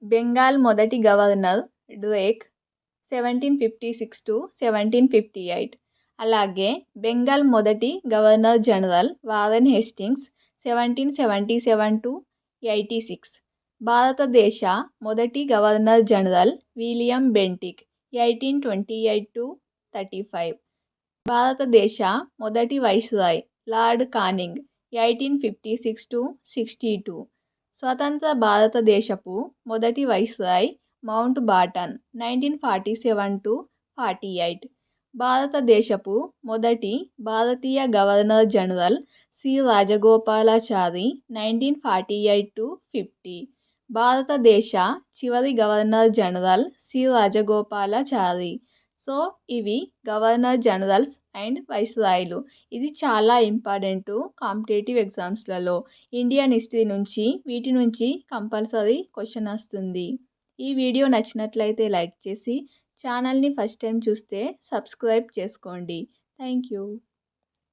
బెంగాల్ మొదటి governor Drake 1756-1758. అలాగే బెంగాల్ మొదటి గవర్నర్ జనరల్ వారెన్ హేస్టింగ్స్ 1777-86. భారతదేశ మొదటి గవర్నర్ జనరల్ విలియం బెంటిక్ 1828-35. భారతదేశ మొదటి వైస్రాయ్ లార్డ్ కానింగ్ 1856-62. స్వతంత్ర భారతదేశపు మొదటి వైస్రాయ్ మౌంట్ బాటన్ 1947-48. భారతదేశపు మొదటి భారతీయ గవర్నర్ జనరల్ సి రాజగోపాలాచారి 1948-50. భారతదేశ చివరి governor general C Rajagopalachari. So ఇవి గవర్నర్ జనరల్స్ అండ్ వైస్రాయ్లు. ఇది చాలా ఇంపార్టెంట్ కాంపిటేటివ్ ఎగ్జామ్స్లలో. ఇండియన్ హిస్టరీ నుంచి వీటి నుంచి కంపల్సరీ క్వశ్చన్ వస్తుంది. ఈ వీడియో నచ్చినట్లయితే లైక్ చేసి ఛానల్ని ఫస్ట్ టైం చూస్తే సబ్స్క్రైబ్ చేసుకోండి. Thank you.